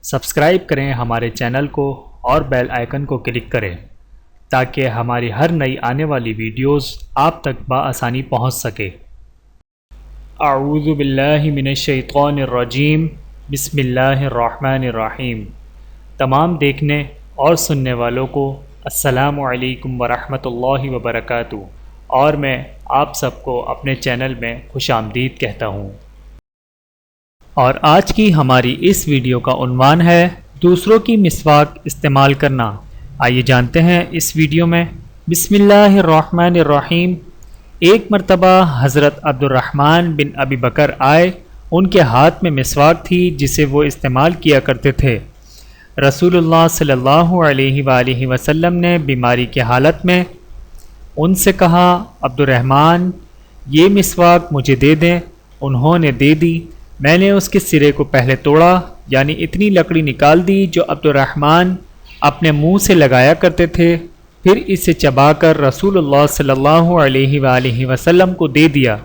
Subscribe کریں ہمارے channel کو اور بیل آئیکن کو کلک کریں تاکہ ہماری ہر نئی آنے والی ویڈیوز آپ تک بآسانی پہنچ سکے۔ اعوذ باللہ من الشیطان الرجیم، بسم اللہ الرحمن الرحیم۔ تمام دیکھنے اور سننے والوں کو السلام علیکم ورحمۃ اللہ وبرکاتہ، اور میں آپ سب کو اپنے چینل میں خوش آمدید کہتا ہوں۔ اور آج کی ہماری اس ویڈیو کا عنوان ہے دوسروں کی مسواک استعمال کرنا۔ آئیے جانتے ہیں اس ویڈیو میں۔ بسم اللہ الرحمن الرحیم۔ ایک مرتبہ حضرت عبد الرحمن بن ابی بکر آئے، ان کے ہاتھ میں مسواک تھی جسے وہ استعمال کیا کرتے تھے۔ رسول اللہ صلی اللہ علیہ وآلہ وسلم نے بیماری کی حالت میں ان سے کہا، عبد الرحمن یہ مسواک مجھے دے دیں۔ انہوں نے دے دی۔ میں نے اس کے سرے کو پہلے توڑا، یعنی اتنی لکڑی نکال دی جو عبد الرحمن اپنے منہ سے لگایا کرتے تھے، پھر اسے چبا کر رسول اللہ صلی اللہ علیہ وآلہ وسلم کو دے دیا۔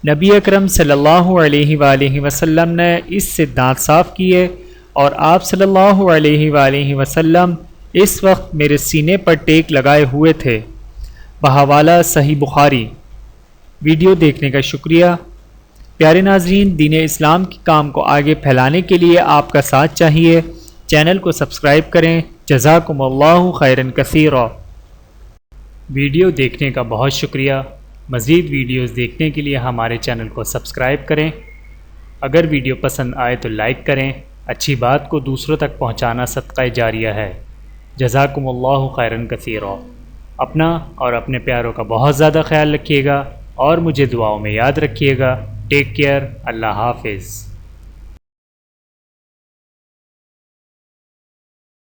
نبی اکرم صلی اللہ علیہ وآلہ وسلم نے اس سے دانت صاف کیے، اور آپ صلی اللہ علیہ وآلہ وسلم اس وقت میرے سینے پر ٹیک لگائے ہوئے تھے۔ بحوالہ صحیح بخاری۔ ویڈیو دیکھنے کا شکریہ۔ پیارے ناظرین، دین اسلام کے کام کو آگے پھیلانے کے لیے آپ کا ساتھ چاہیے۔ چینل کو سبسکرائب کریں۔ جزاکم اللہ خیرا کثیرا۔ ویڈیو دیکھنے کا بہت شکریہ۔ مزید ویڈیوز دیکھنے کے لیے ہمارے چینل کو سبسکرائب کریں۔ اگر ویڈیو پسند آئے تو لائک کریں۔ اچھی بات کو دوسروں تک پہنچانا صدقہ جاریہ ہے۔ جزاکم اللہ خیرا کثیرا۔ اپنا اور اپنے پیاروں کا بہت زیادہ خیال رکھیے گا، اور مجھے دعاؤں میں یاد رکھیے گا۔ Take care. اللہ حافظ۔